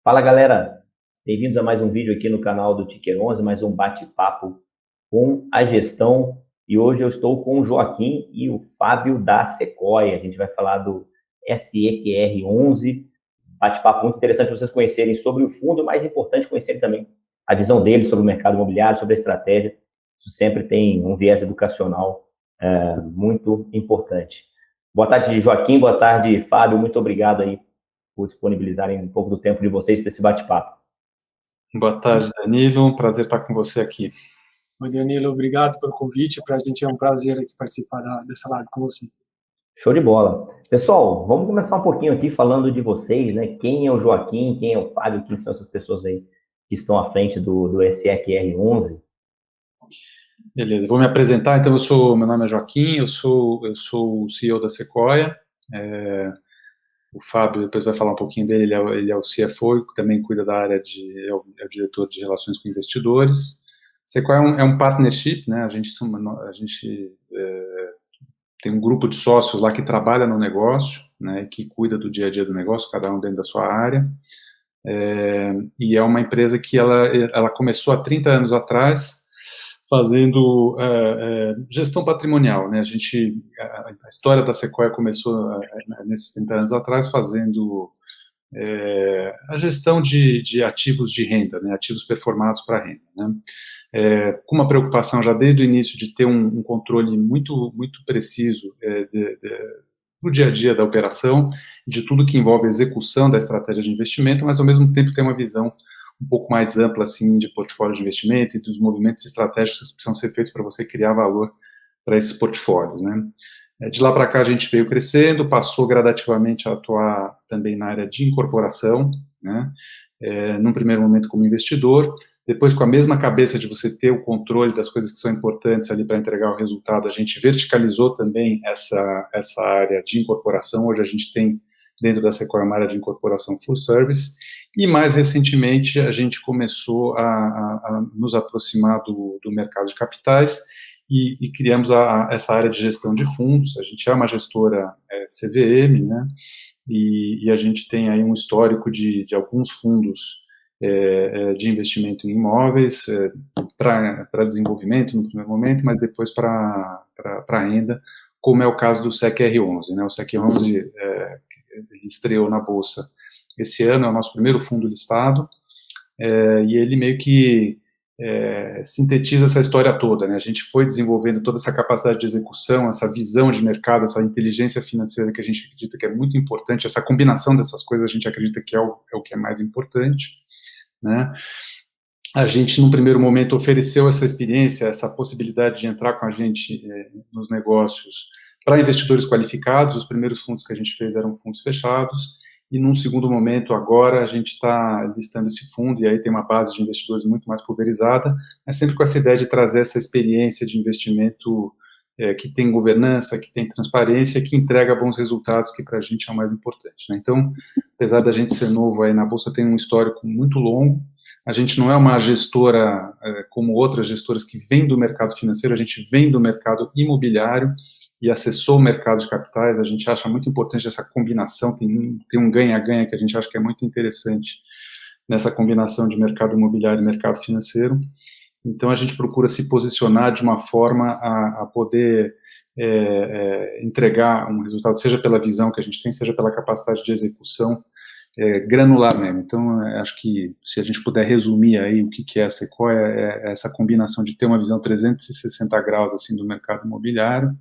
Fala galera, bem-vindos a mais um vídeo aqui no canal do Ticker 11, mais um bate-papo com a gestão. E hoje eu estou com o Joaquim e o Fábio da Sequoia. A gente vai falar do SEQR11, bate-papo muito interessante para vocês conhecerem sobre o fundo, e mais importante, conhecerem também a visão deles sobre o mercado imobiliário, sobre a estratégia. Isso sempre tem um viés educacional muito importante. Boa tarde, Joaquim, boa tarde, Fábio, muito obrigado aí por disponibilizarem um pouco do tempo de vocês para esse bate-papo. Boa tarde, Danilo. Um prazer estar com você aqui. Oi, Danilo, obrigado pelo convite. Para a gente é um prazer aqui participar dessa live com você. Show de bola. Pessoal, vamos começar um pouquinho aqui falando de vocês, né? Quem é o Joaquim, quem é o Fábio, quem são essas pessoas aí que estão à frente do SEQR11? Beleza, vou me apresentar. Então, meu nome é Joaquim, eu sou o CEO da Sequoia. O Fábio depois vai falar um pouquinho dele, ele é o CFO, que também cuida da área é o diretor de relações com investidores. Sequoia é um partnership, né? A gente tem um grupo de sócios lá que trabalha no negócio, né? Que cuida do dia a dia do negócio, cada um dentro da sua área. E é uma empresa que ela começou há 30 anos atrás, fazendo gestão patrimonial, né? A história da Sequoia começou nesses 30 anos atrás, fazendo a gestão de ativos de renda, né? Ativos performados para renda, né? Com uma preocupação já desde o início de ter um controle muito, muito preciso do dia a dia da operação, de tudo que envolve a execução da estratégia de investimento, mas ao mesmo tempo ter uma visão um pouco mais ampla, assim, de portfólio de investimento e dos movimentos estratégicos que precisam ser feitos para você criar valor para esses portfólios, né? De lá para cá a gente veio crescendo, passou gradativamente a atuar também na área de incorporação, né? Num primeiro momento como investidor, depois com a mesma cabeça de você ter o controle das coisas que são importantes ali para entregar o resultado, a gente verticalizou também essa área de incorporação. Hoje a gente tem dentro da Sequoia uma área de incorporação full service, e mais recentemente a gente começou a nos aproximar do mercado de capitais e criamos essa área de gestão de fundos. A gente é uma gestora CVM, né? E a gente tem aí um histórico de alguns fundos de investimento em imóveis para desenvolvimento no primeiro momento, mas depois para renda, como é o caso do SEQR11, né? O SEQR11 ele estreou na Bolsa esse ano, é o nosso primeiro fundo listado, e ele meio que sintetiza essa história toda, né? A gente foi desenvolvendo toda essa capacidade de execução, essa visão de mercado, essa inteligência financeira que a gente acredita que é muito importante, essa combinação dessas coisas a gente acredita que é o que é mais importante, né? A gente, num primeiro momento, ofereceu essa experiência, essa possibilidade de entrar com a gente nos negócios para investidores qualificados. Os primeiros fundos que a gente fez eram fundos fechados, e num segundo momento, agora, a gente está listando esse fundo, e aí tem uma base de investidores muito mais pulverizada, mas sempre com essa ideia de trazer essa experiência de investimento que tem governança, que tem transparência, que entrega bons resultados, que para a gente é o mais importante, né? Então, apesar da gente ser novo aí na Bolsa, tem um histórico muito longo. A gente não é uma gestora como outras gestoras que vêm do mercado financeiro, a gente vem do mercado imobiliário e acessou o mercado de capitais. A gente acha muito importante essa combinação, tem um ganha-ganha que a gente acha que é muito interessante nessa combinação de mercado imobiliário e mercado financeiro. Então a gente procura se posicionar de uma forma a poder entregar um resultado, seja pela visão que a gente tem, seja pela capacidade de execução granular mesmo. Então, acho que se a gente puder resumir aí o que é a Sequoia, é essa combinação de ter uma visão 360 graus assim, do mercado imobiliário,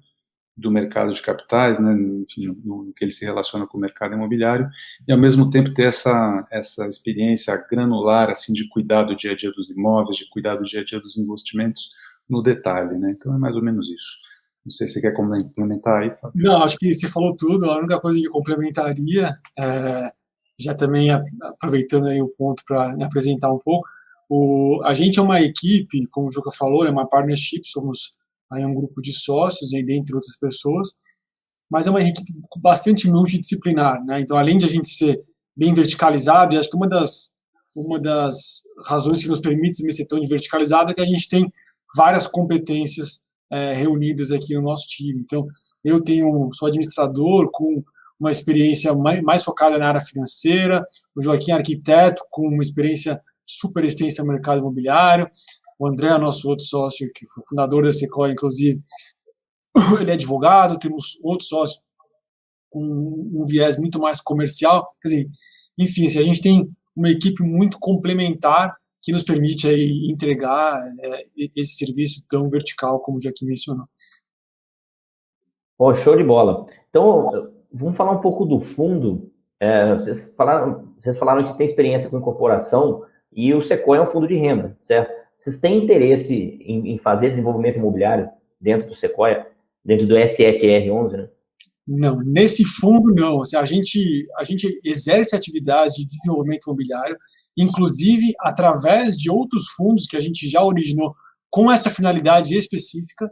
do mercado de capitais, né, enfim, no que ele se relaciona com o mercado imobiliário, e ao mesmo tempo ter essa experiência granular, assim, de cuidar do dia a dia dos imóveis, de cuidar do dia a dia dos investimentos no detalhe, né? Então é mais ou menos isso. Não sei se você quer complementar aí, Fábio. Não, acho que você falou tudo. A única coisa que eu complementaria, já também aproveitando aí o ponto para me apresentar um pouco, a gente é uma equipe, como o Juca falou, é uma partnership, somos aí um grupo de sócios, e dentre outras pessoas, mas é uma equipe bastante multidisciplinar, né? Então, além de a gente ser bem verticalizado, e acho que uma das razões que nos permite ser tão verticalizado é que a gente tem várias competências reunidas aqui no nosso time. Então, sou administrador com uma experiência mais focada na área financeira, o Joaquim é arquiteto, com uma experiência super extensa no mercado imobiliário, o André, nosso outro sócio, que foi fundador da Sequoia, inclusive, ele é advogado, temos outro sócio com um viés muito mais comercial, quer dizer, enfim, assim, a gente tem uma equipe muito complementar que nos permite aí entregar esse serviço tão vertical, como o Joaquim mencionou. Oh, show de bola. Então, vamos falar um pouco do fundo. Vocês falaram que tem experiência com incorporação e o Sequoia é um fundo de renda, certo? Vocês têm interesse em fazer desenvolvimento imobiliário dentro do Sequoia, dentro do SEQR11, né? Não, nesse fundo não. Assim, a gente exerce atividades de desenvolvimento imobiliário, inclusive através de outros fundos que a gente já originou com essa finalidade específica,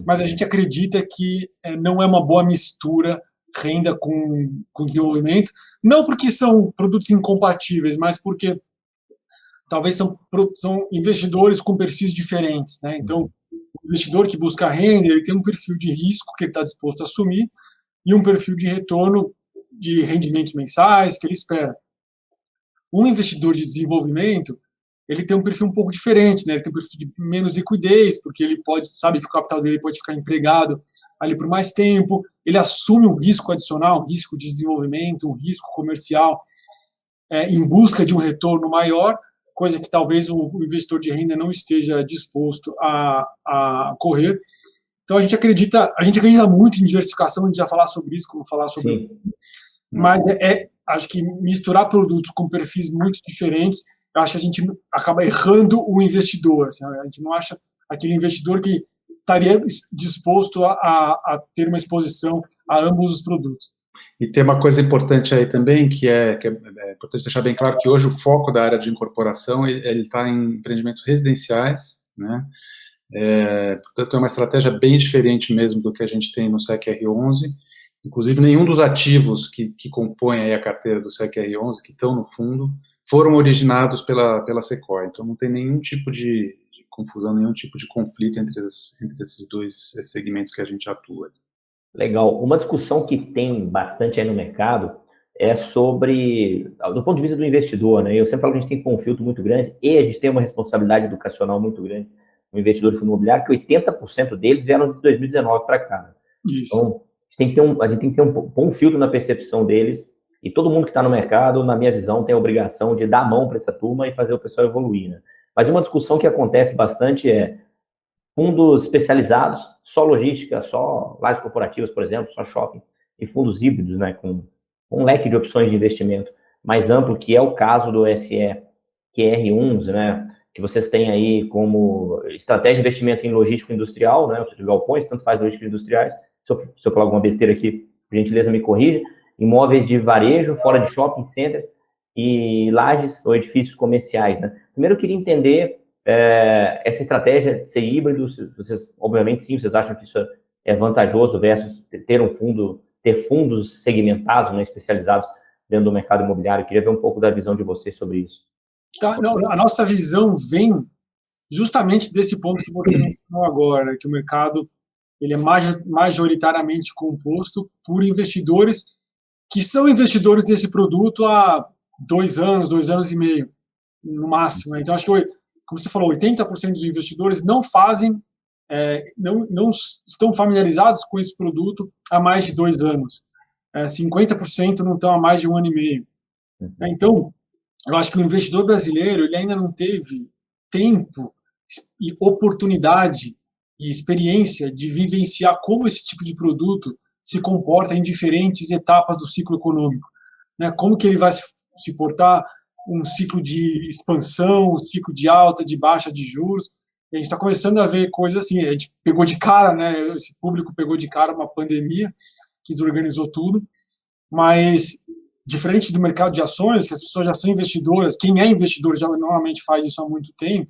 mas a gente acredita que não é uma boa mistura renda com desenvolvimento, não porque são produtos incompatíveis, mas porque talvez são investidores com perfis diferentes, né? Então, o investidor que busca renda, ele tem um perfil de risco que ele está disposto a assumir e um perfil de retorno de rendimentos mensais que ele espera. Um investidor de desenvolvimento, ele tem um perfil um pouco diferente, né? Ele tem um perfil de menos liquidez, porque ele sabe que o capital dele pode ficar empregado ali por mais tempo, ele assume um risco adicional, um risco de desenvolvimento, um risco comercial, em busca de um retorno maior, coisa que talvez o investidor de renda não esteja disposto a correr. Então, a gente acredita muito em diversificação, a gente vai falar sobre isso, como falar sobre isso. Mas acho que misturar produtos com perfis muito diferentes, eu acho que a gente acaba errando o investidor. Assim, a gente não acha aquele investidor que estaria disposto a ter uma exposição a ambos os produtos. E tem uma coisa importante aí também, que é importante deixar bem claro que hoje o foco da área de incorporação ele está em empreendimentos residenciais, né? Portanto, é uma estratégia bem diferente mesmo do que a gente tem no SEQR11. Inclusive, nenhum dos ativos que compõem aí a carteira do SEQR11, que estão no fundo, foram originados pela Sequoia. Então, não tem nenhum tipo de confusão, nenhum tipo de conflito entre esses dois segmentos que a gente atua. Legal. Uma discussão que tem bastante aí no mercado é sobre, do ponto de vista do investidor, né? Eu sempre falo que a gente tem um filtro muito grande e a gente tem uma responsabilidade educacional muito grande no investidor de fundo imobiliário, que 80% deles vieram de 2019 para cá. Isso. Então, a gente tem que ter um filtro na percepção deles, e todo mundo que está no mercado, na minha visão, tem a obrigação de dar a mão para essa turma e fazer o pessoal evoluir, né? Mas uma discussão que acontece bastante é fundos especializados, só logística, só lajes corporativas, por exemplo, só shopping, e fundos híbridos, né, com um leque de opções de investimento mais amplo, que é o caso do SEQR11, né, que vocês têm aí como estratégia de investimento em logístico industrial, né, ou seja, galpões, tanto faz logística industriais. Se eu falar alguma besteira aqui, por gentileza me corrija, imóveis de varejo, fora de shopping center e lajes ou edifícios comerciais, né. Primeiro eu queria entender essa estratégia de ser híbrido, vocês, obviamente sim, vocês acham que isso é vantajoso versus ter fundos segmentados, né, especializados dentro do mercado imobiliário. Eu queria ver um pouco da visão de vocês sobre isso. A nossa visão vem justamente desse ponto que você mencionou agora, que o mercado ele é majoritariamente composto por investidores que são investidores desse produto há 2 anos, 2 anos e meio, no máximo. Então, acho que, como você falou, 80% dos investidores não estão familiarizados com esse produto há mais de 2 anos. 50% não estão há mais de 1 ano e meio. Então, eu acho que o investidor brasileiro ele ainda não teve tempo e oportunidade e experiência de vivenciar como esse tipo de produto se comporta em diferentes etapas do ciclo econômico, né? Como que ele vai se portar um ciclo de expansão, um ciclo de alta, de baixa de juros. E a gente está começando a ver coisas assim, a gente pegou de cara, né? Esse público pegou de cara uma pandemia que desorganizou tudo, mas diferente do mercado de ações, que as pessoas já são investidoras, quem é investidor já normalmente faz isso há muito tempo,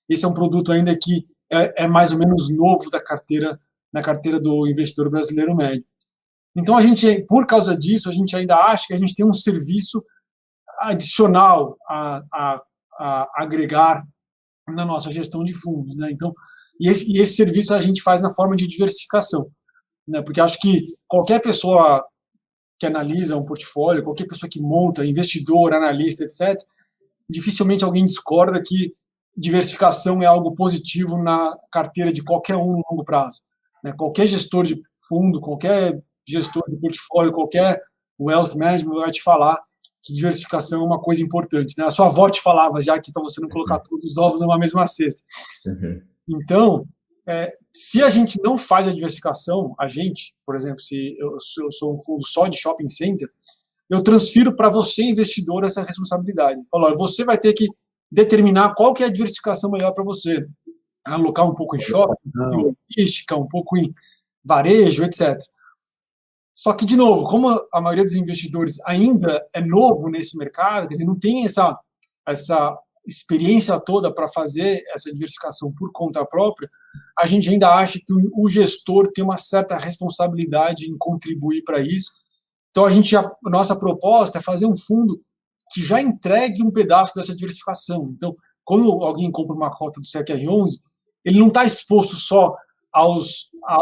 esse é um produto ainda que é mais ou menos novo na carteira do investidor brasileiro médio. Então, por causa disso, a gente ainda acha que a gente tem um serviço adicional a agregar na nossa gestão de fundos, né? Então, esse serviço a gente faz na forma de diversificação, né? Porque acho que qualquer pessoa que analisa um portfólio, qualquer pessoa que monta, investidor, analista, etc., dificilmente alguém discorda que diversificação é algo positivo na carteira de qualquer um no longo prazo. Né? Qualquer gestor de fundo, qualquer gestor de portfólio, qualquer wealth management vai te falar que diversificação é uma coisa importante. Né? A sua avó te falava já que para você não colocar todos os ovos numa mesma cesta. Uhum. Então, se a gente não faz a diversificação, por exemplo, se eu sou um fundo só de shopping center, eu transfiro para você, investidor, essa responsabilidade. Falo, você vai ter que determinar qual que é a diversificação melhor para você. Alocar um pouco em shopping, em logística, um pouco em varejo, etc. Só que, de novo, como a maioria dos investidores ainda é novo nesse mercado, quer dizer, não tem essa experiência toda para fazer essa diversificação por conta própria, a gente ainda acha que o gestor tem uma certa responsabilidade em contribuir para isso. Então, a nossa proposta é fazer um fundo que já entregue um pedaço dessa diversificação. Então, quando alguém compra uma cota do SECR11, ele não está exposto só a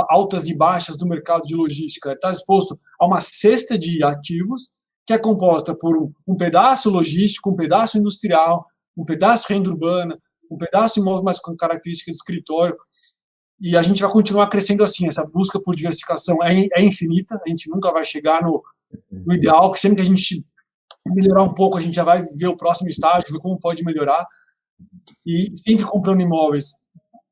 altas e baixas do mercado de logística, ele está exposto a uma cesta de ativos que é composta por um pedaço logístico, um pedaço industrial, um pedaço renda urbana, um pedaço imóvel mais com características de escritório, e a gente vai continuar crescendo assim. Essa busca por diversificação é infinita, a gente nunca vai chegar no ideal, que sempre que a gente melhorar um pouco, a gente já vai ver o próximo estágio, ver como pode melhorar, e sempre comprando imóveis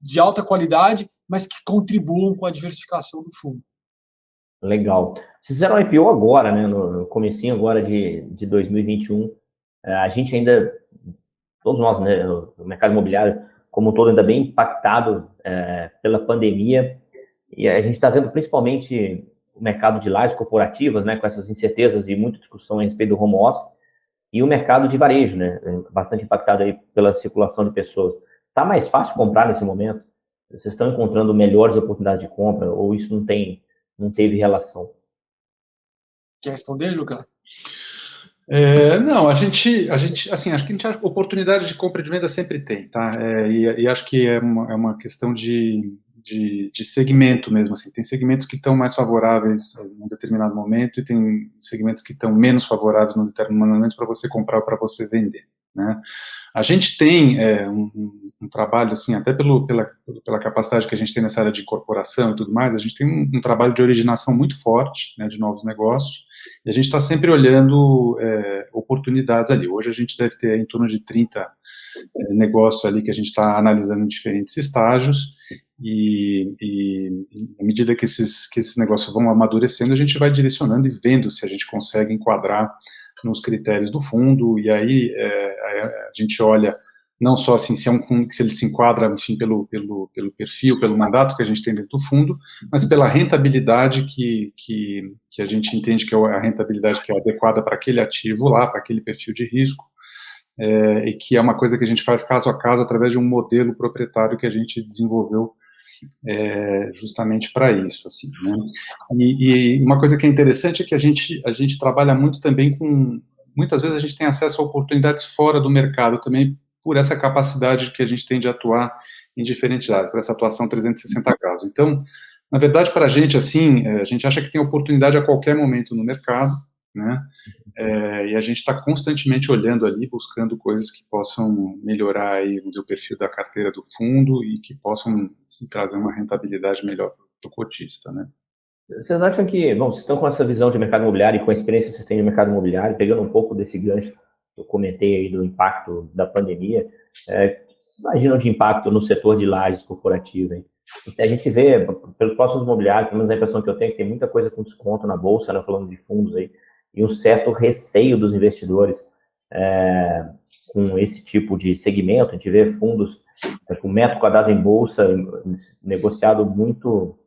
de alta qualidade, mas que contribuam com a diversificação do fundo. Legal. Vocês fizeram um IPO agora, né, no comecinho agora de 2021. A gente ainda, todos nós, né, no mercado imobiliário como um todo, ainda bem impactado pela pandemia, e a gente está vendo principalmente o mercado de lajes corporativas, né, com essas incertezas e muita discussão a respeito do home office, e o mercado de varejo, né, bastante impactado aí pela circulação de pessoas. Está mais fácil comprar nesse momento? Vocês estão encontrando melhores oportunidades de compra, ou isso não teve relação? Quer responder, Luca? Não, assim, acho que a oportunidade de compra e de venda sempre tem, tá? E acho que é uma questão de segmento mesmo, assim. Tem segmentos que estão mais favoráveis em um determinado momento e tem segmentos que estão menos favoráveis num determinado momento para você comprar ou para você vender, né? A gente tem um trabalho, assim, até pela capacidade que a gente tem nessa área de incorporação e tudo mais, a gente tem um trabalho de originação muito forte, né, de novos negócios, e a gente está sempre olhando oportunidades ali. Hoje a gente deve ter em torno de 30 negócios ali que a gente está analisando em diferentes estágios, e à medida que esses negócios vão amadurecendo, a gente vai direcionando e vendo se a gente consegue enquadrar nos critérios do fundo, e aí a gente olha não só assim se ele se enquadra, enfim, pelo perfil, pelo mandato que a gente tem dentro do fundo, mas pela rentabilidade que a gente entende que é a rentabilidade que é adequada para aquele ativo lá, para aquele perfil de risco, e que é uma coisa que a gente faz caso a caso através de um modelo proprietário que a gente desenvolveu justamente para isso, assim, né? E uma coisa que é interessante é que a gente trabalha muito também muitas vezes a gente tem acesso a oportunidades fora do mercado também, por essa capacidade que a gente tem de atuar em diferentes áreas, por essa atuação 360 graus. Então, na verdade, para a gente, assim, a gente acha que tem oportunidade a qualquer momento no mercado, né? E a gente está constantemente olhando ali, buscando coisas que possam melhorar aí o perfil da carteira do fundo e que possam trazer uma rentabilidade melhor para o cotista, né? Vocês acham que, bom, vocês estão com essa visão de mercado imobiliário e com a experiência que vocês têm de mercado imobiliário, pegando um pouco desse gancho que eu comentei aí do impacto da pandemia, vocês imaginam de impacto no setor de lajes corporativas? A gente vê, pelos próximos imobiliários, pelo menos a impressão que eu tenho, que tem muita coisa com desconto na bolsa, né, falando de fundos aí, e um certo receio dos investidores com esse tipo de segmento. A gente vê fundos com metro quadrado em bolsa negociado muito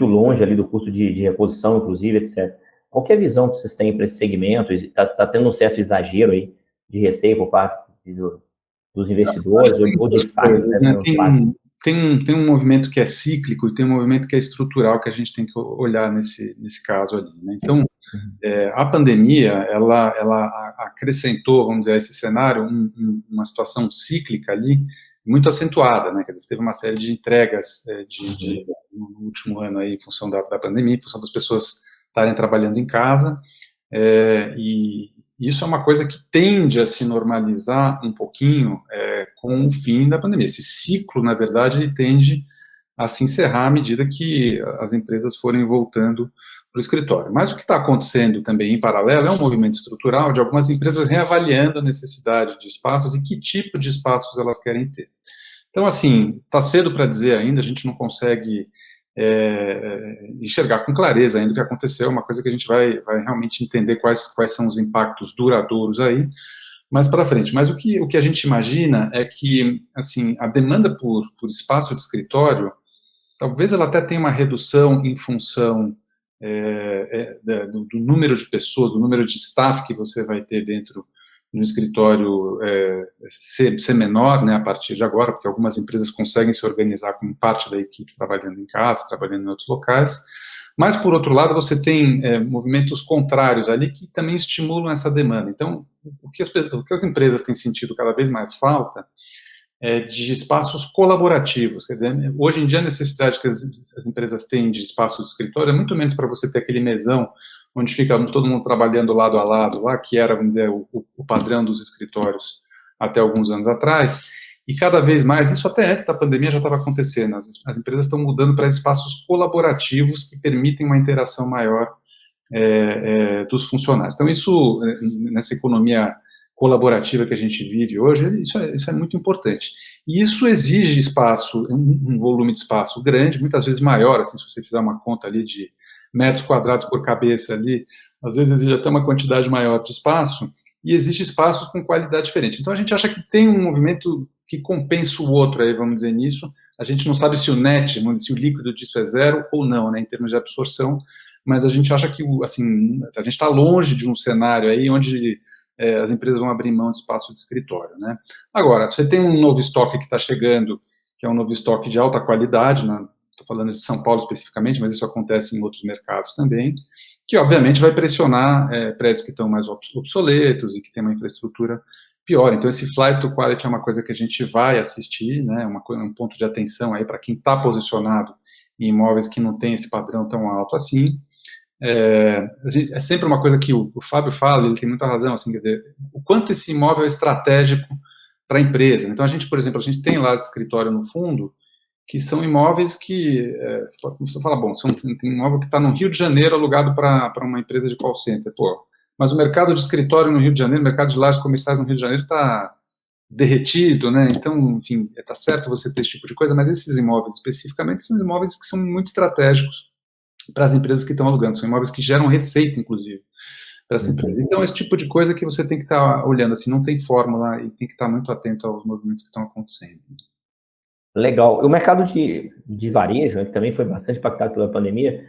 longe ali do custo de reposição, inclusive, etc. Qual que é a visão que vocês têm para esse segmento? Está tendo um certo exagero aí de receio por parte dos investidores ou de fato, né? Tem um movimento que é cíclico e tem um movimento que é estrutural que a gente tem que olhar nesse caso ali, né? Então, a pandemia, ela acrescentou, vamos dizer, a esse cenário uma situação cíclica ali, muito acentuada, né? Quer dizer, teve uma série de entregas no último ano aí, em função da pandemia, em função das pessoas estarem trabalhando em casa, e isso é uma coisa que tende a se normalizar um pouquinho com o fim da pandemia. Esse ciclo, na verdade, ele tende a se encerrar à medida que as empresas forem voltando para o escritório. Mas o que está acontecendo também em paralelo é um movimento estrutural de algumas empresas reavaliando a necessidade de espaços e que tipo de espaços elas querem ter. Então, assim, está cedo para dizer ainda, a gente não consegue enxergar com clareza ainda o que aconteceu, é uma coisa que a gente vai realmente entender quais são os impactos duradouros aí, mais para frente. Mas o que a gente imagina é que, assim, a demanda por espaço de escritório, talvez ela até tenha uma redução em função do número de pessoas, do número de staff que você vai ter dentro no escritório ser menor, né, a partir de agora, porque algumas empresas conseguem se organizar com parte da equipe trabalhando em casa, trabalhando em outros locais, mas, por outro lado, você tem movimentos contrários ali que também estimulam essa demanda. Então, o que as empresas têm sentido cada vez mais falta de espaços colaborativos. Quer dizer, hoje em dia a necessidade que as empresas têm de espaço de escritório é muito menos para você ter aquele mesão onde fica todo mundo trabalhando lado a lado, lá que era, vamos dizer, o padrão dos escritórios até alguns anos atrás, e cada vez mais, isso até antes da pandemia já estava acontecendo, as empresas estão mudando para espaços colaborativos que permitem uma interação maior dos funcionários. Então isso, nessa economia colaborativa que a gente vive hoje, isso é muito importante. E isso exige espaço, um volume de espaço grande, muitas vezes maior, assim, se você fizer uma conta ali de metros quadrados por cabeça ali, às vezes exige até uma quantidade maior de espaço, e exige espaços com qualidade diferente. Então a gente acha que tem um movimento que compensa o outro, aí vamos dizer nisso, a gente não sabe se o net, se o líquido disso é zero ou não, né, em termos de absorção, mas a gente acha que, assim, a gente está longe de um cenário aí onde as empresas vão abrir mão de espaço de escritório, né. Agora, você tem um novo estoque que está chegando, que é um novo estoque de alta qualidade, né, estou falando de São Paulo especificamente, mas isso acontece em outros mercados também, que obviamente vai pressionar prédios que estão mais obsoletos e que têm uma infraestrutura pior. Então esse flight to quality é uma coisa que a gente vai assistir, né, um ponto de atenção aí para quem está posicionado em imóveis que não tem esse padrão tão alto assim. É sempre uma coisa que o Fábio fala, ele tem muita razão, assim, quer dizer, o quanto esse imóvel é estratégico para a empresa. Então a gente, por exemplo, a gente tem lá de escritório no fundo, que são imóveis que, você fala, bom, tem um imóvel que está no Rio de Janeiro alugado para uma empresa de call center, pô, mas o mercado de escritório no Rio de Janeiro, o mercado de lajes comerciais no Rio de Janeiro está derretido, né, então, enfim, está certo você ter esse tipo de coisa, mas esses imóveis especificamente são imóveis que são muito estratégicos para as empresas que estão alugando, são imóveis que geram receita, inclusive, para essa empresa. Então, esse tipo de coisa que você tem que estar olhando, assim, não tem fórmula e tem que estar muito atento aos movimentos que estão acontecendo. Legal. O mercado de varejo, né, que também foi bastante impactado pela pandemia,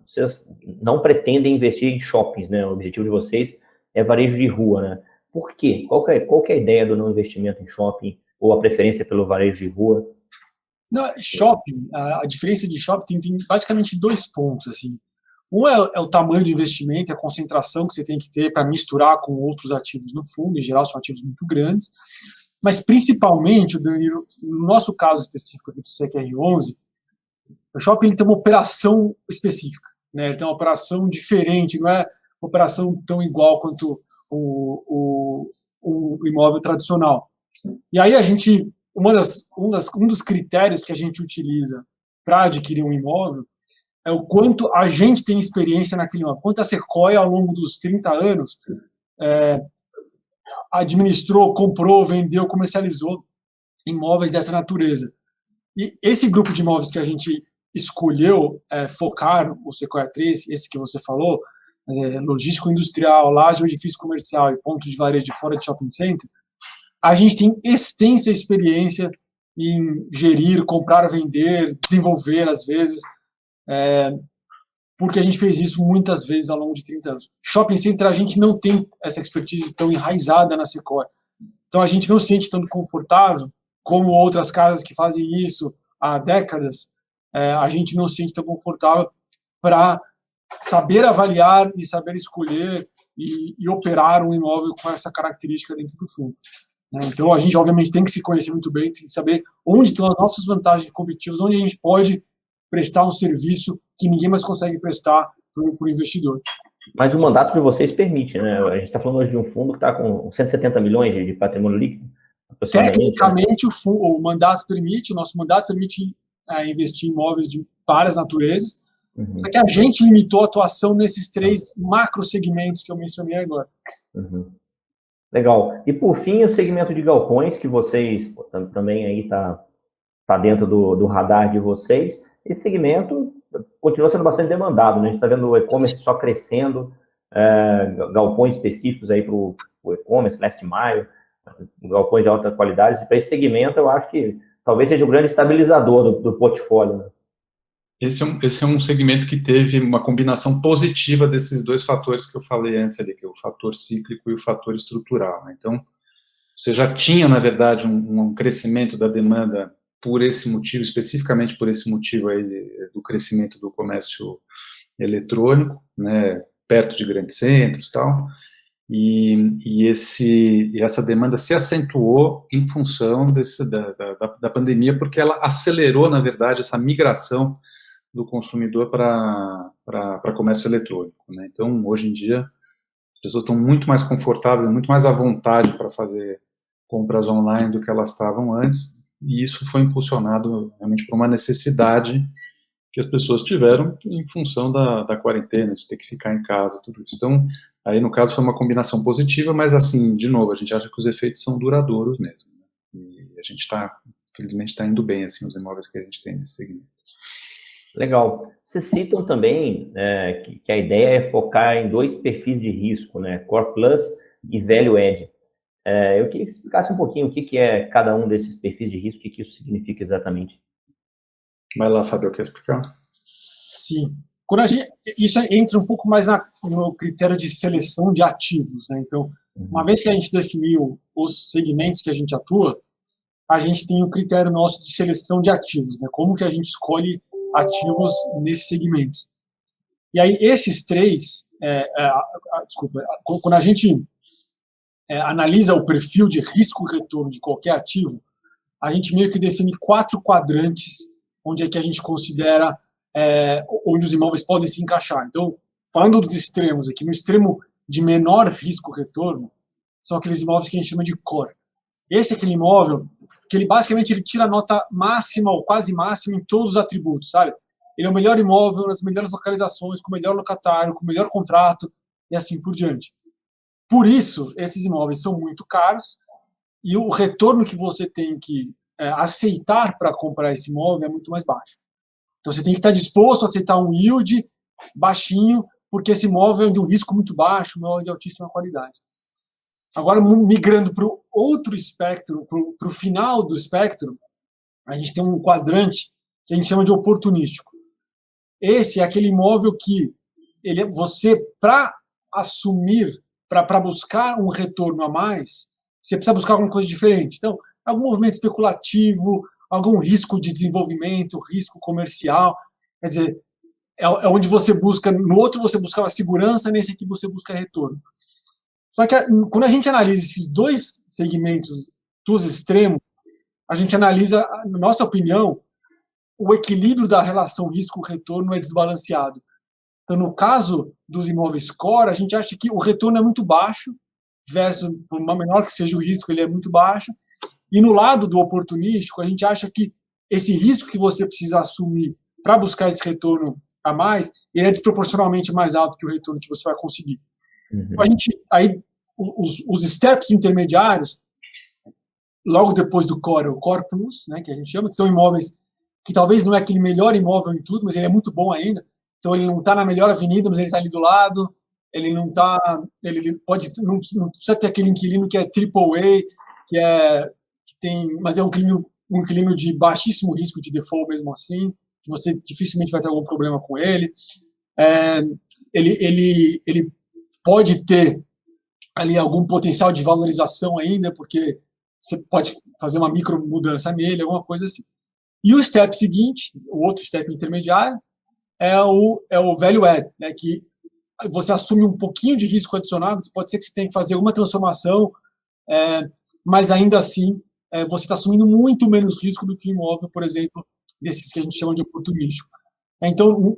vocês não pretendem investir em shoppings, né? O objetivo de vocês é varejo de rua, né? Por quê? Qual que é a ideia do não investimento em shopping ou a preferência pelo varejo de rua? Não, shopping, a diferença de shopping tem basicamente 2 pontos, assim. Um é o tamanho do investimento, a concentração que você tem que ter para misturar com outros ativos no fundo, em geral são ativos muito grandes, mas principalmente, Danilo, no nosso caso específico aqui do CQR11, o shopping ele tem uma operação específica, né? Ele tem uma operação diferente, não é uma operação tão igual quanto o imóvel tradicional. E aí a gente, um dos critérios que a gente utiliza para adquirir um imóvel é o quanto a gente tem experiência naquele imóvel, quanto a Sequoia, ao longo dos 30 anos, administrou, comprou, vendeu, comercializou imóveis dessa natureza. E esse grupo de imóveis que a gente escolheu focar, o Sequoia 3, esse que você falou, logístico industrial, laje ou edifício comercial e pontos de varejo de fora de shopping center, a gente tem extensa experiência em gerir, comprar, vender, desenvolver, às vezes, porque a gente fez isso muitas vezes ao longo de 30 anos. Shopping center, a gente não tem essa expertise tão enraizada na Sequoia. Então, a gente não se sente tanto confortável, como outras casas que fazem isso há décadas, a gente não se sente tão confortável para saber avaliar e saber escolher e operar um imóvel com essa característica dentro do fundo. Então, a gente, obviamente, tem que se conhecer muito bem, tem que saber onde estão as nossas vantagens competitivas, onde a gente pode prestar um serviço que ninguém mais consegue prestar para o investidor. Mas o mandato de vocês permite, né? A gente está falando hoje de um fundo que está com 170 milhões de patrimônio líquido, aproximadamente. Tecnicamente, né? O mandato permite, o nosso mandato permite investir em imóveis de várias naturezas, só que a gente limitou a atuação nesses 3 macro segmentos que eu mencionei agora. Legal. E, por fim, o segmento de galpões, que vocês também aí está dentro do radar de vocês. Esse segmento continua sendo bastante demandado, né? A gente está vendo o e-commerce só crescendo, galpões específicos aí para o e-commerce, last mile, galpões de alta qualidade. Para esse segmento, eu acho que talvez seja o grande estabilizador do portfólio, né? Esse é um segmento que teve uma combinação positiva desses 2 fatores que eu falei antes ali, que é o fator cíclico e o fator estrutural, né? Então, você já tinha, na verdade, um crescimento da demanda por esse motivo, especificamente por esse motivo aí do crescimento do comércio eletrônico, né, perto de grandes centros e tal, e essa demanda se acentuou em função da pandemia, porque ela acelerou, na verdade, essa migração do consumidor para comércio eletrônico, né? Então, hoje em dia, as pessoas estão muito mais confortáveis, muito mais à vontade para fazer compras online do que elas estavam antes, e isso foi impulsionado realmente por uma necessidade que as pessoas tiveram em função da quarentena, de ter que ficar em casa, tudo isso. Então, aí no caso foi uma combinação positiva, mas assim, de novo, a gente acha que os efeitos são duradouros mesmo, né? E a gente felizmente está indo bem, assim, os imóveis que a gente tem nesse segmento. Legal. Vocês citam também que a ideia é focar em 2 perfis de risco, né? Core Plus e Value Add. Eu queria que você explicasse um pouquinho o que é cada um desses perfis de risco, o que isso significa exatamente. Vai lá, Fábio, quer explicar? Sim. Isso entra um pouco mais no critério de seleção de ativos, né? Então, uma vez que a gente definiu os segmentos que a gente atua, a gente tem o critério nosso de seleção de ativos, né? Como que a gente escolhe ativos nesses segmentos. E aí, esses 3, quando a gente analisa o perfil de risco-retorno de qualquer ativo, a gente meio que define 4 quadrantes onde é que a gente considera onde os imóveis podem se encaixar. Então, falando dos extremos aqui, no extremo de menor risco-retorno, são aqueles imóveis que a gente chama de core. Esse é aquele imóvel que ele basicamente tira a nota máxima ou quase máxima em todos os atributos, sabe? Ele é o melhor imóvel, nas melhores localizações, com o melhor locatário, com o melhor contrato e assim por diante. Por isso, esses imóveis são muito caros e o retorno que você tem que aceitar para comprar esse imóvel é muito mais baixo. Então, você tem que estar disposto a aceitar um yield baixinho, porque esse imóvel é de um risco muito baixo, um imóvel de altíssima qualidade. Agora, migrando para o outro espectro, para o final do espectro, a gente tem um quadrante que a gente chama de oportunístico. Esse é aquele imóvel que você, para assumir, para buscar um retorno a mais, você precisa buscar alguma coisa diferente. Então, algum movimento especulativo, algum risco de desenvolvimento, risco comercial. Quer dizer, é onde você busca, no outro você buscava segurança, nesse aqui você busca retorno. Só que quando a gente analisa esses 2 segmentos dos extremos, a gente analisa, na nossa opinião, o equilíbrio da relação risco-retorno é desbalanceado. Então, no caso dos imóveis core, a gente acha que o retorno é muito baixo, versus, por uma menor que seja o risco, ele é muito baixo. E no lado do oportunístico, a gente acha que esse risco que você precisa assumir para buscar esse retorno a mais, ele é desproporcionalmente mais alto que o retorno que você vai conseguir. Aí, os steps intermediários, logo depois do core, o core plus, né, que a gente chama, que são imóveis que talvez não é aquele melhor imóvel em tudo, mas ele é muito bom ainda. Então, ele não está na melhor avenida, mas ele está ali do lado. Ele não está, ele pode, não precisa ter aquele inquilino que é AAA, mas é um inquilino de baixíssimo risco de default mesmo assim, que você dificilmente vai ter algum problema com ele. Ele pode ter ali algum potencial de valorização ainda, porque você pode fazer uma micro mudança nele, alguma coisa assim. E o step seguinte, o outro step intermediário, é o value add, né, que você assume um pouquinho de risco adicional, pode ser que você tenha que fazer alguma transformação, mas ainda assim você está assumindo muito menos risco do que um imóvel, por exemplo, desses que a gente chama de oportunístico. Então,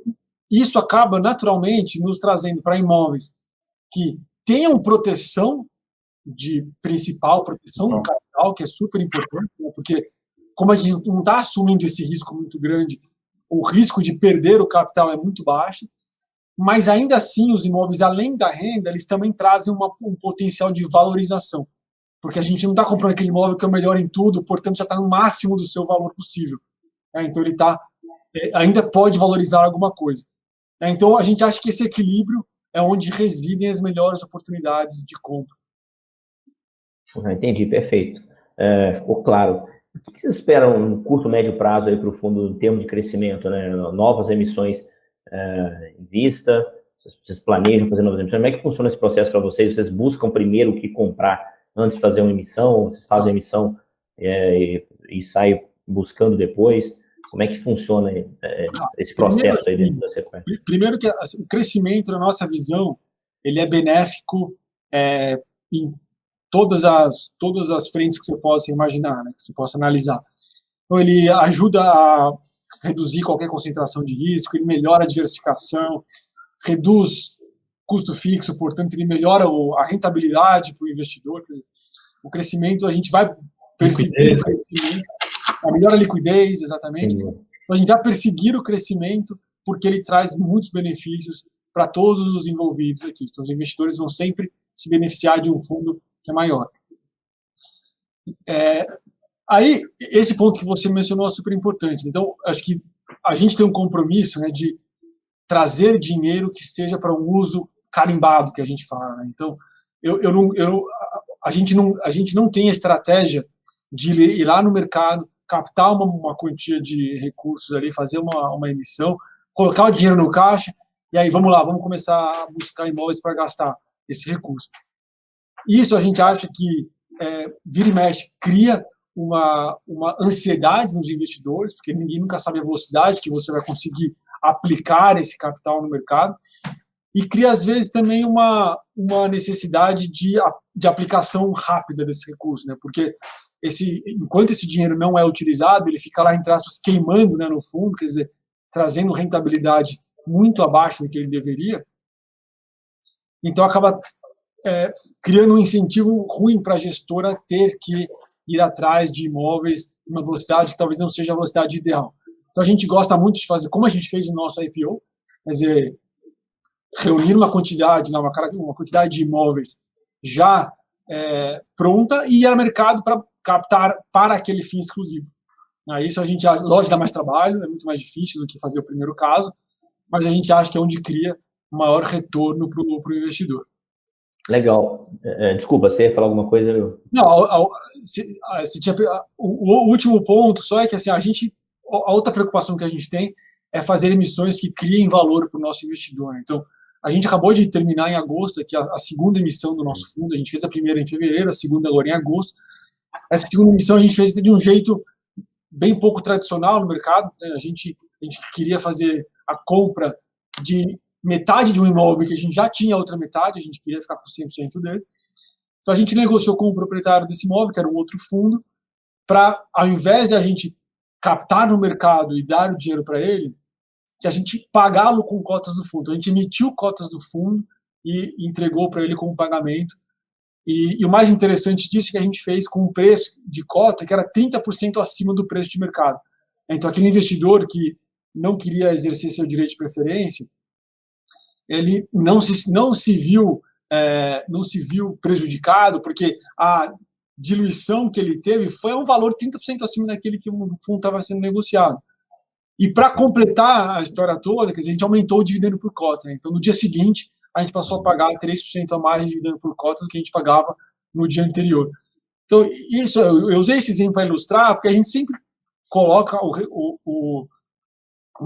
isso acaba naturalmente nos trazendo para imóveis que tenham proteção de principal, proteção do capital, que é super importante, né? Porque como a gente não está assumindo esse risco muito grande, o risco de perder o capital é muito baixo, mas ainda assim os imóveis, além da renda, eles também trazem um potencial de valorização, porque a gente não está comprando aquele imóvel que é o melhor em tudo, portanto já está no máximo do seu valor possível. Então ele ainda pode valorizar alguma coisa. Então a gente acha que esse equilíbrio é onde residem as melhores oportunidades de compra. Entendi, perfeito. Ficou claro. O que vocês esperam no curto, médio prazo aí para o fundo em termos de crescimento, né? Novas emissões em vista? Vocês planejam fazer novas emissões? Como é que funciona esse processo para vocês? Vocês buscam primeiro o que comprar antes de fazer uma emissão? Ou vocês fazem a emissão e saem buscando depois? Como é que funciona esse processo aí dentro da sequência? Primeiro que o crescimento, na nossa visão, ele é benéfico em todas as frentes que você possa imaginar, né, que você possa analisar. Então, ele ajuda a reduzir qualquer concentração de risco, ele melhora a diversificação, reduz custo fixo, portanto, ele melhora a rentabilidade para o investidor. Quer dizer, o crescimento, a gente vai perseguir o crescimento, melhora a liquidez, exatamente. Então, a gente vai perseguir o crescimento porque ele traz muitos benefícios para todos os envolvidos aqui. Então, os investidores vão sempre se beneficiar de um fundo que é maior. Aí, esse ponto que você mencionou é super importante. Então, acho que a gente tem um compromisso, né, de trazer dinheiro que seja para um uso carimbado, que a gente fala. Né? Então, a gente não tem a estratégia de ir lá no mercado, captar uma quantia de recursos ali, fazer uma emissão, colocar o dinheiro no caixa, e aí vamos lá, vamos começar a buscar imóveis para gastar esse recurso. Isso a gente acha que vira e mexe, cria uma ansiedade nos investidores, porque ninguém nunca sabe a velocidade que você vai conseguir aplicar esse capital no mercado, e cria, às vezes, também uma necessidade de aplicação rápida desse recurso, né? Porque enquanto esse dinheiro não é utilizado, ele fica lá, entre aspas, queimando, né, no fundo, quer dizer, trazendo rentabilidade muito abaixo do que ele deveria, então acaba criando um incentivo ruim para a gestora ter que ir atrás de imóveis em uma velocidade que talvez não seja a velocidade ideal. Então a gente gosta muito de fazer, como a gente fez no nosso IPO, quer dizer, reunir uma quantidade de imóveis já pronta e ir ao mercado para captar para aquele fim exclusivo. Isso a gente acha, lógico, dá mais trabalho, é muito mais difícil do que fazer o primeiro caso, mas a gente acha que é onde cria maior retorno para o investidor. Legal. Desculpa, você ia falar alguma coisa? Não, o último ponto só é que assim, a outra preocupação que a gente tem é fazer emissões que criem valor para o nosso investidor. Então, a gente acabou de terminar em agosto aqui a segunda emissão do nosso fundo. A gente fez a primeira em fevereiro, a segunda agora em agosto. Essa segunda emissão a gente fez de um jeito bem pouco tradicional no mercado. Né? A gente queria fazer a compra de metade de um imóvel que a gente já tinha a outra metade, a gente queria ficar com 100% dele. Então, a gente negociou com o proprietário desse imóvel, que era um outro fundo, para, ao invés de a gente captar no mercado e dar o dinheiro para ele, que a gente pagá-lo com cotas do fundo. A gente emitiu cotas do fundo e entregou para ele como pagamento. E o mais interessante disso é que a gente fez com um preço de cota que era 30% acima do preço de mercado. Então, aquele investidor que não queria exercer seu direito de preferência, ele não se viu prejudicado, porque a diluição que ele teve foi um valor 30% acima daquele que o fundo estava sendo negociado. E para completar a história toda, quer dizer, a gente aumentou o dividendo por cota. Né? Então, no dia seguinte, a gente passou a pagar 3% a mais de dividendo por cota do que a gente pagava no dia anterior. Então, isso, eu usei esse exemplo para ilustrar, porque a gente sempre coloca o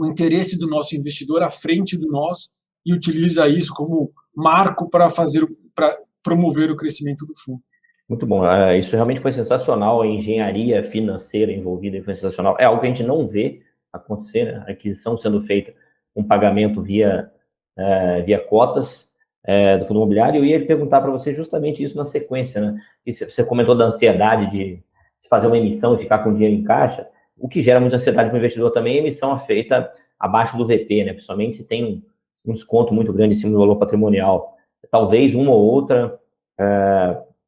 interesse do nosso investidor à frente do nosso e utiliza isso como marco para promover o crescimento do fundo. Muito bom. Isso realmente foi sensacional. A engenharia financeira envolvida foi sensacional. É algo que a gente não vê acontecer, né? A aquisição sendo feita com pagamento via cotas do fundo imobiliário. Eu ia perguntar para você justamente isso na sequência, né? E você comentou da ansiedade de fazer uma emissão e ficar com dinheiro em caixa. O que gera muita ansiedade para o investidor também é a emissão feita abaixo do VP, né? Principalmente se tem um desconto muito grande em cima do valor patrimonial. Talvez uma ou outra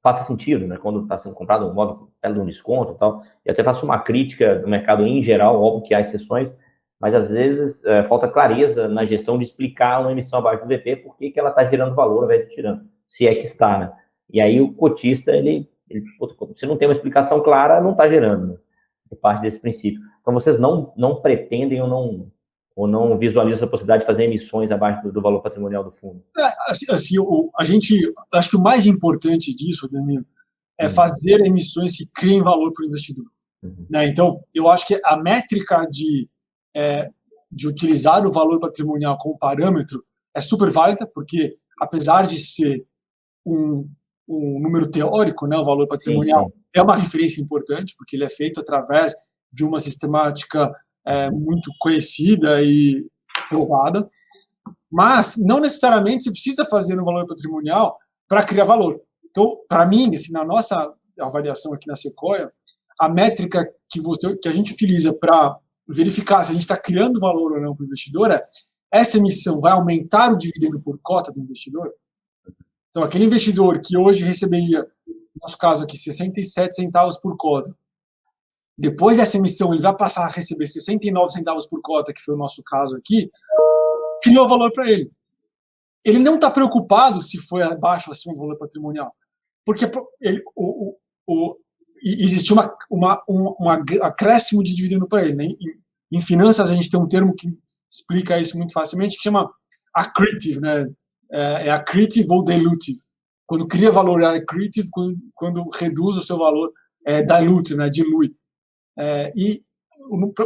faça sentido, né? Quando está sendo comprado um imóvel de um desconto e tal. E até faço uma crítica do mercado em geral, óbvio que há exceções, mas às vezes falta clareza na gestão de explicar uma emissão abaixo do VP, por que ela está gerando valor ao invés de tirando, se é que está, né? E aí o cotista, se não tem uma explicação clara, não está gerando, né? De parte desse princípio. Então vocês não pretendem ou não visualizam a possibilidade de fazer emissões abaixo do valor patrimonial do fundo? A gente, acho que o mais importante disso, Danilo, é fazer emissões que criem valor para o investidor. Né? Então, eu acho que a métrica de utilizar o valor patrimonial como parâmetro é super válida, porque apesar de ser um número teórico, né, o valor patrimonial é uma referência importante, porque ele é feito através de uma sistemática muito conhecida e provada, mas não necessariamente você precisa fazer no valor patrimonial para criar valor. Então, para mim, assim, na nossa avaliação aqui na Sequoia, a métrica que a gente utiliza para verificar se a gente está criando valor ou não para o investidor essa emissão vai aumentar o dividendo por cota do investidor? Então, aquele investidor que hoje receberia, no nosso caso aqui, 67 centavos por cota, depois dessa emissão ele vai passar a receber 69 centavos por cota, que foi o nosso caso aqui, criou valor para ele. Ele não está preocupado se foi abaixo ou acima do valor patrimonial, porque existe um acréscimo de dividendo para ele. Né? Em finanças, a gente tem um termo que explica isso muito facilmente, que chama accretive, né? É accretive ou dilutive. Quando cria valor é accretive, quando reduz o seu valor é dilute, né? Dilui. E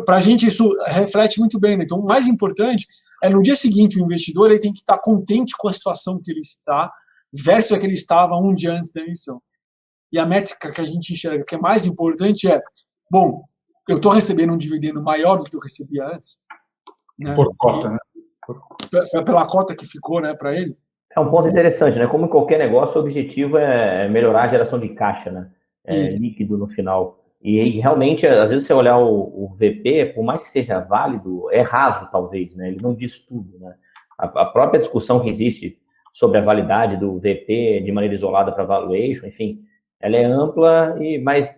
para a gente isso reflete muito bem. Né? Então, o mais importante é no dia seguinte o investidor ele tem que estar contente com a situação que ele está versus a que ele estava um dia antes da emissão. E a métrica que a gente enxerga que é mais importante bom, eu estou recebendo um dividendo maior do que eu recebia antes. Né? Por cota, né? Pela cota que ficou, né, para ele. É um ponto interessante, né? Como em qualquer negócio, o objetivo é melhorar a geração de caixa, né? Líquido no final. E realmente, às vezes, você olhar o VP, por mais que seja válido, é raso, talvez, né? Ele não diz tudo, né? A própria discussão que existe sobre a validade do VP de maneira isolada para valuation, enfim, ela é ampla, mas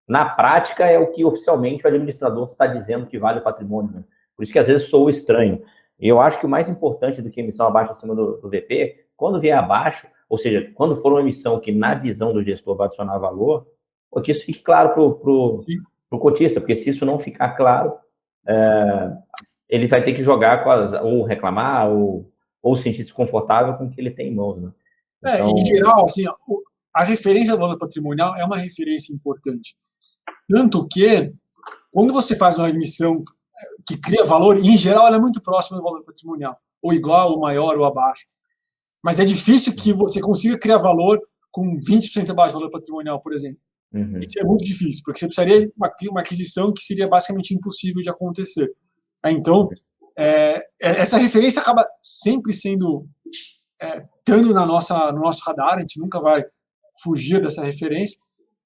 na prática é o que oficialmente o administrador está dizendo que vale o patrimônio, né? Por isso que às vezes soa estranho. E eu acho que o mais importante do que emissão abaixo acima do VP, quando vier abaixo, ou seja, quando for uma emissão que na visão do gestor vai adicionar valor, que isso fique claro para o cotista, porque se isso não ficar claro, ele vai ter que jogar ou reclamar ou se sentir desconfortável com o que ele tem em mãos. Né? Então... em geral, assim, a referência do valor patrimonial é uma referência importante. Tanto que, quando você faz uma emissão que cria valor, em geral ela é muito próxima do valor patrimonial, ou igual, ou maior, ou abaixo. Mas é difícil que você consiga criar valor com 20% abaixo do valor patrimonial, por exemplo. Isso é muito difícil, porque você precisaria de uma aquisição que seria basicamente impossível de acontecer. Então, essa referência acaba sempre sendo estando no nosso radar, a gente nunca vai fugir dessa referência,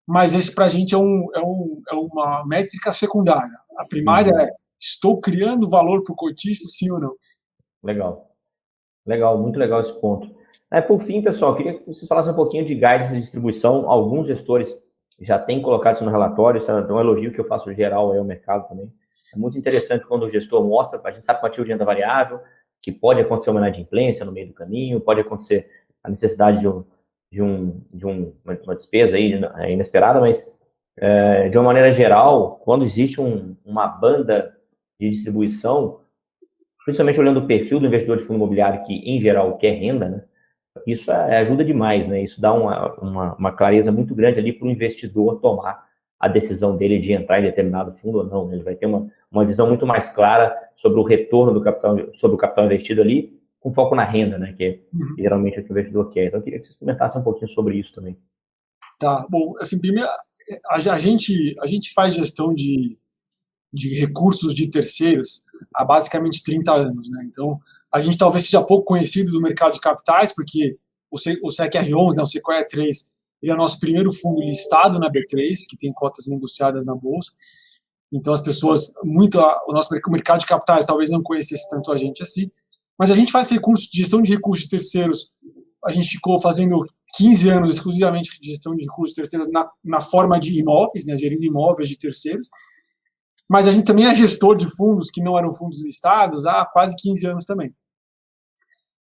mas esse para a gente é uma métrica secundária. A primária estou criando valor para o cotista, sim ou não? Legal, muito legal esse ponto. Por fim, pessoal, queria que vocês falassem um pouquinho de guides de distribuição. Alguns gestores já têm colocado isso no relatório, isso é um elogio que eu faço geral ao mercado também. É muito interessante quando o gestor mostra, a gente sabe que o ativo de renda variável, que pode acontecer uma inadimplência no meio do caminho, pode acontecer a necessidade de uma despesa aí inesperada, mas de uma maneira geral, quando existe uma banda de distribuição, principalmente olhando o perfil do investidor de fundo imobiliário, que em geral quer renda, né? Isso ajuda demais, né? Isso dá uma clareza muito grande ali para o investidor tomar a decisão dele de entrar em determinado fundo ou não. Né? Ele vai ter uma visão muito mais clara sobre o retorno do capital, sobre o capital investido ali, com foco na renda, né? Que geralmente é o que o investidor quer. Então, eu queria que vocês comentassem um pouquinho sobre isso também. Tá, bom, assim, primeiro, a gente faz gestão de recursos de terceiros há basicamente 30 anos, né? Então, a gente talvez seja pouco conhecido do mercado de capitais, porque o SECR11, né, o Sequoia 3, ele é o nosso primeiro fundo listado na B3, que tem cotas negociadas na Bolsa, Então as pessoas, o nosso mercado de capitais talvez não conhecesse tanto a gente assim, mas a gente faz gestão de recursos de terceiros, a gente ficou fazendo 15 anos exclusivamente de gestão de recursos de terceiros na forma de imóveis, né, gerindo imóveis de terceiros, mas a gente também é gestor de fundos que não eram fundos listados há quase 15 anos também.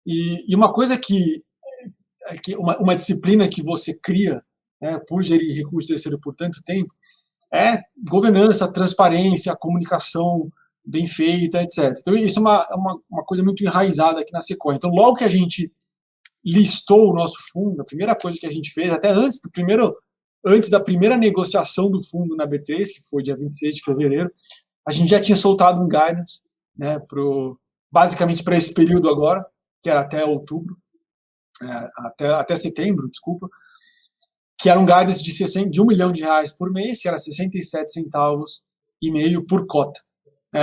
E uma coisa uma disciplina que você cria, né, por gerir recursos de terceiro por tanto tempo, é governança, transparência, comunicação bem feita, etc. Então, isso é uma coisa muito enraizada aqui na Sequoia. Então, logo que a gente listou o nosso fundo, a primeira coisa que a gente fez, até antes da primeira negociação do fundo na B3, que foi dia 26 de fevereiro, a gente já tinha soltado um guidance, né, basicamente para esse período agora, que era até outubro, até setembro, desculpa, que era um guidance de R$1 milhão por mês, que era 67 centavos e meio por cota,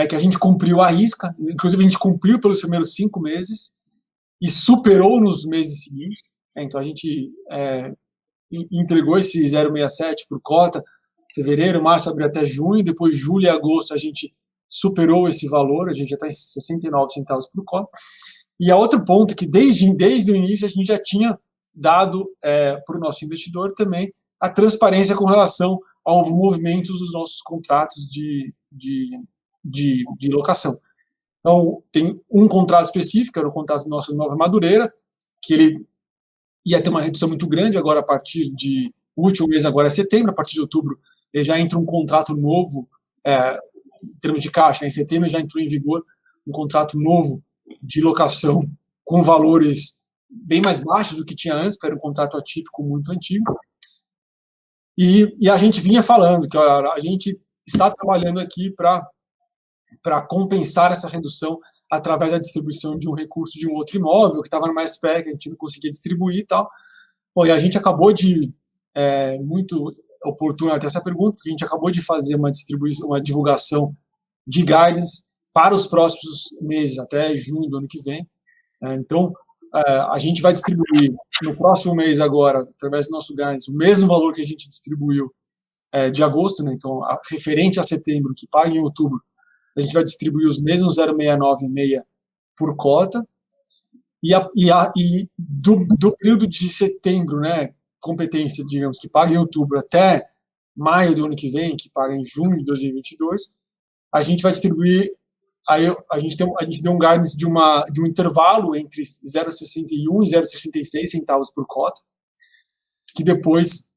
que a gente cumpriu à risca, inclusive a gente cumpriu pelos primeiros 5 meses e superou nos meses seguintes, então a gente entregou esse 0,67 por cota, fevereiro, março, abril até junho, depois julho e agosto a gente superou esse valor, a gente já está em 69 centavos por cota. E a outro ponto que desde o início a gente já tinha dado para o nosso investidor também a transparência com relação aos movimentos dos nossos contratos de locação. Então, tem um contrato específico, era o contrato nosso de Nova Madureira, que ele ia ter uma redução muito grande agora a partir o último mês agora é setembro, a partir de outubro ele já entra um contrato novo, em termos de caixa, né? Em setembro já entrou em vigor um contrato novo de locação com valores bem mais baixos do que tinha antes, porque era um contrato atípico muito antigo. E a gente vinha falando que a gente está trabalhando aqui para compensar essa redução através da distribuição de um recurso de um outro imóvel que estava no mais pé, que a gente não conseguia distribuir e tal. Bom, e a gente acabou muito oportuno até essa pergunta, porque a gente acabou de fazer uma divulgação de guidance para os próximos meses, até junho do ano que vem. Então, a gente vai distribuir no próximo mês agora, através do nosso guidance, o mesmo valor que a gente distribuiu de agosto, né? Então, referente a setembro, que paga em outubro, a gente vai distribuir os mesmos 0,696 por cota, e do período de setembro, né, competência, digamos, que paga em outubro, até maio do ano que vem, que paga em junho de 2022, a gente vai distribuir, aí a gente deu um guidance de um intervalo entre 0,61 e 0,66 centavos por cota, que depois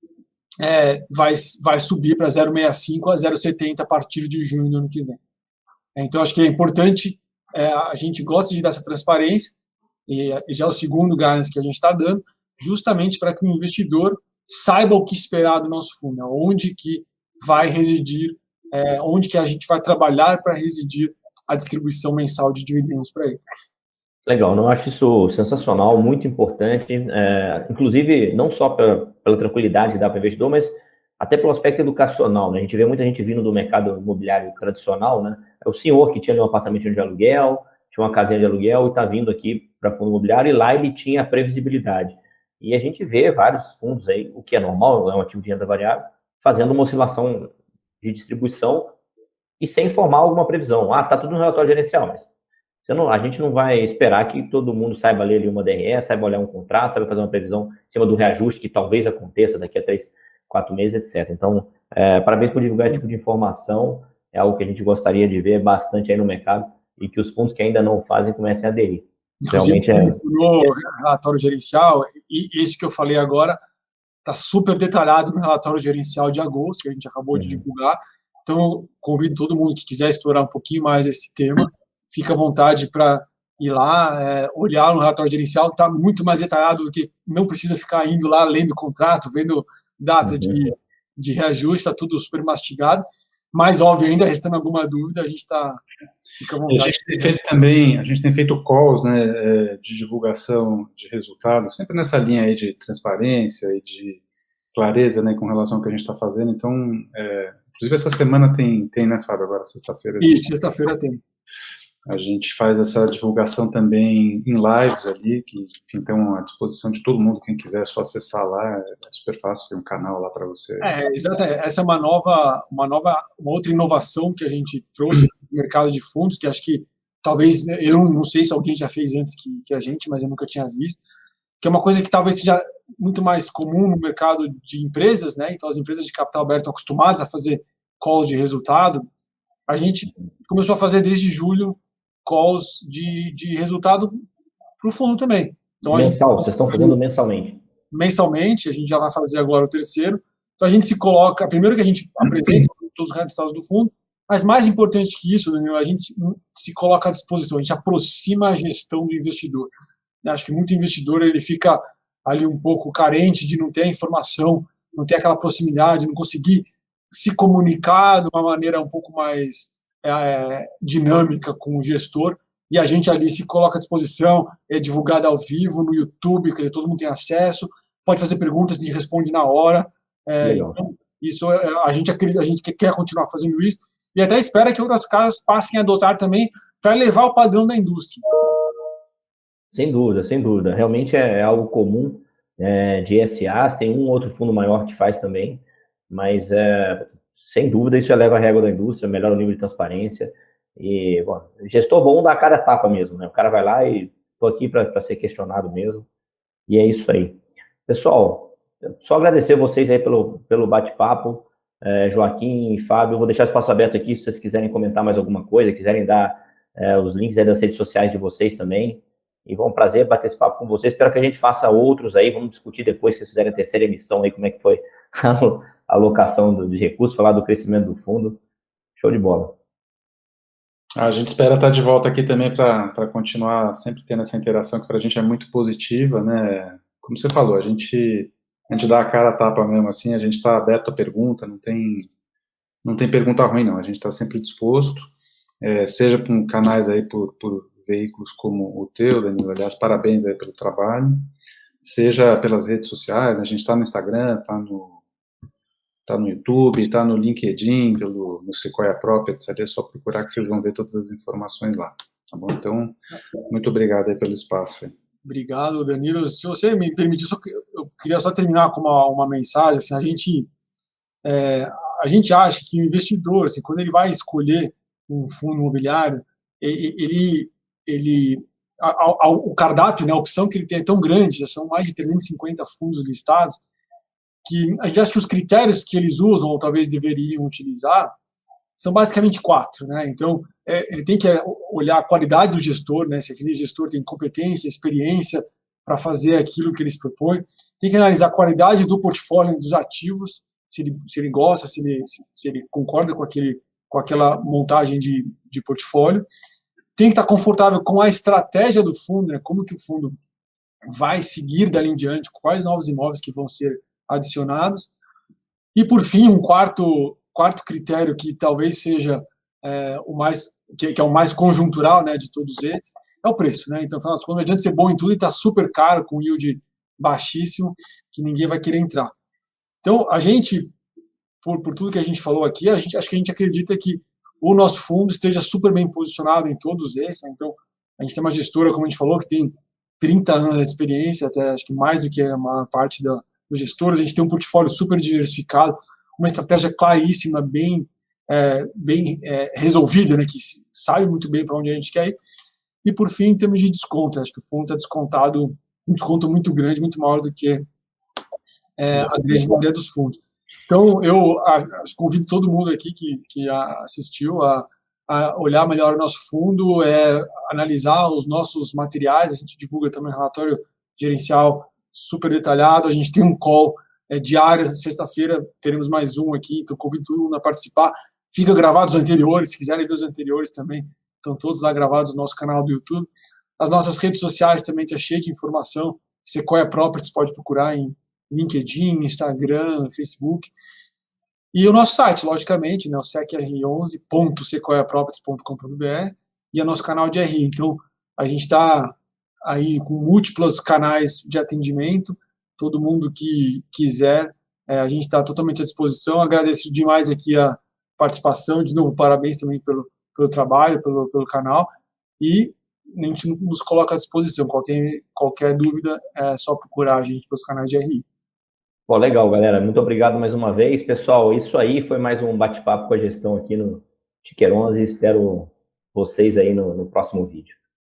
vai subir para 0,65 a 0,70 a partir de junho do ano que vem. Então, acho que é importante, a gente gosta de dar essa transparência, e já é o segundo guidance que a gente está dando, justamente para que o investidor saiba o que esperar do nosso fundo, onde que vai residir, onde que a gente vai trabalhar para residir a distribuição mensal de dividendos para ele. Legal, eu acho isso sensacional, muito importante, inclusive não só pela tranquilidade que dá para o investidor, mas até pelo aspecto educacional, né? A gente vê muita gente vindo do mercado imobiliário tradicional, né? É o senhor que tinha um apartamento de aluguel, tinha uma casinha de aluguel e está vindo aqui para fundo imobiliário, e lá ele tinha a previsibilidade. E a gente vê vários fundos aí, o que é normal, é um ativo de renda variável, fazendo uma oscilação de distribuição e sem formar alguma previsão. Tá tudo no relatório gerencial, mas a gente não vai esperar que todo mundo saiba ler ali uma DRE, saiba olhar um contrato, saiba fazer uma previsão em cima do reajuste que talvez aconteça daqui a 3-4 meses, etc. Então, parabéns por divulgar esse tipo de informação, é algo que a gente gostaria de ver bastante aí no mercado e que os fundos que ainda não fazem comecem a aderir. Realmente no relatório gerencial, e isso que eu falei agora está super detalhado no relatório gerencial de agosto, que a gente acabou de divulgar. Então, eu convido todo mundo que quiser explorar um pouquinho mais esse tema, fica à vontade para ir lá, olhar no relatório gerencial, está muito mais detalhado do que não precisa ficar indo lá, lendo o contrato, vendo data de reajuste, está tudo super mastigado. Mas, óbvio, ainda restando alguma dúvida, a gente fica à vontade. A gente tem feito calls, né, de divulgação de resultados, sempre nessa linha aí de transparência e de clareza, né, com relação ao que a gente está fazendo. Então, inclusive essa semana tem, né, Fábio, agora sexta-feira? Isso, sexta-feira tem. A gente faz essa divulgação também em lives ali, que estão à disposição de todo mundo, quem quiser é só acessar lá, é super fácil, tem um canal lá para você. Exato, essa é uma outra inovação que a gente trouxe no mercado de fundos, que acho que talvez, eu não sei se alguém já fez antes que a gente, mas eu nunca tinha visto, que é uma coisa que talvez seja muito mais comum no mercado de empresas, né? Então as empresas de capital aberto estão acostumadas a fazer calls de resultado. A gente começou a fazer desde julho calls de resultado para o fundo também. Então, vocês estão fazendo mensalmente? Mensalmente, a gente já vai fazer agora o terceiro. Então a gente se coloca, primeiro que a gente apresenta todos os resultados do fundo, mas mais importante que isso, Danilo, a gente se coloca à disposição, a gente aproxima a gestão do investidor. Eu acho que muito investidor ele fica ali um pouco carente de não ter a informação, não ter aquela proximidade, não conseguir se comunicar de uma maneira um pouco mais dinâmica com o gestor, e a gente ali se coloca à disposição, é divulgado ao vivo no YouTube, que todo mundo tem acesso, pode fazer perguntas, a gente responde na hora. Então, isso a gente quer continuar fazendo isso, e até espera que outras casas passem a adotar também para elevar o padrão da indústria. Sem dúvida, sem dúvida. Realmente é algo comum de SAs, tem um outro fundo maior que faz também, mas sem dúvida isso eleva a régua da indústria, melhora o nível de transparência. E, bom, gestor bom dá a cara a tapa mesmo, né? O cara vai lá e tô aqui para ser questionado mesmo. E é isso aí. Pessoal, só agradecer vocês aí pelo bate-papo, Joaquim e Fábio. Eu vou deixar o espaço aberto aqui se vocês quiserem comentar mais alguma coisa, quiserem dar os links aí das redes sociais de vocês também. E foi um prazer bater esse papo com vocês. Espero que a gente faça outros aí. Vamos discutir depois, se vocês fizerem a terceira emissão aí, como é que foi a alocação de recursos, falar do crescimento do fundo. Show de bola. A gente espera estar de volta aqui também para continuar sempre tendo essa interação que para a gente é muito positiva, né? Como você falou, a gente dá a cara a tapa mesmo assim, a gente está aberto a pergunta, não tem pergunta ruim não, a gente está sempre disposto, seja com canais aí por veículos como o teu, Danilo, aliás, parabéns aí pelo trabalho, seja pelas redes sociais, né? A gente está no Instagram, está no YouTube, está no LinkedIn, no Sequoia Properties, é só procurar que vocês vão ver todas as informações lá, tá bom? Então, muito obrigado aí pelo espaço. Aí. Obrigado, Danilo. Se você me permitir, eu queria só terminar com uma mensagem, assim, a gente acha que o investidor, assim, quando ele vai escolher um fundo imobiliário, o cardápio, né, a opção que ele tem é tão grande, já são mais de 350 fundos listados, que a gente acha que os critérios que eles usam, ou talvez deveriam utilizar, são basicamente 4, né? Então, ele tem que olhar a qualidade do gestor, né? Se aquele gestor tem competência, experiência para fazer aquilo que eles propõem. Tem que analisar a qualidade do portfólio dos ativos, se ele gosta, se ele concorda com aquela montagem de portfólio. Tem que estar confortável com a estratégia do fundo, né? Como que o fundo vai seguir dali em diante, quais novos imóveis que vão ser adicionados. E, por fim, um quarto critério que talvez seja que é o mais conjuntural, né, de todos esses, é o preço, né? Então, afinal das contas, não adianta ser bom em tudo e estar super caro, com yield baixíssimo, que ninguém vai querer entrar. Então, a gente, por tudo que a gente falou aqui, acho que a gente acredita que o nosso fundo esteja super bem posicionado em todos esses, né? Então, a gente tem uma gestora, como a gente falou, que tem 30 anos de experiência, até acho que mais do que a maior parte dos gestores. A gente tem um portfólio super diversificado, uma estratégia claríssima, bem resolvida, né, que sabe muito bem para onde a gente quer ir. E, por fim, em termos de desconto, acho que o fundo está descontado, um desconto muito grande, muito maior do que a grande maioria dos fundos. Então, eu convido todo mundo aqui que assistiu a olhar melhor o nosso fundo, analisar os nossos materiais. A gente divulga também um relatório gerencial super detalhado. A gente tem um call diário, sexta-feira teremos mais um aqui, então convido todo mundo a participar. Fica gravado os anteriores, se quiserem ver os anteriores também, estão todos lá gravados no nosso canal do YouTube. As nossas redes sociais também está cheio de informação. Sequoia Properties pode procurar em LinkedIn, Instagram, Facebook. E o nosso site, logicamente, né, o secr11.sequoiaproperties.com.br, e é nosso canal de RI. Então, a gente está aí com múltiplos canais de atendimento. Todo mundo que quiser, a gente está totalmente à disposição. Agradeço demais aqui a participação. De novo, parabéns também pelo trabalho, pelo canal. e a gente nos coloca à disposição. Qualquer dúvida é só procurar a gente pelos canais de RI. Pô, legal, galera. Muito obrigado mais uma vez. Pessoal, isso aí foi mais um bate-papo com a gestão aqui no Ticker 11. Espero vocês aí no próximo vídeo.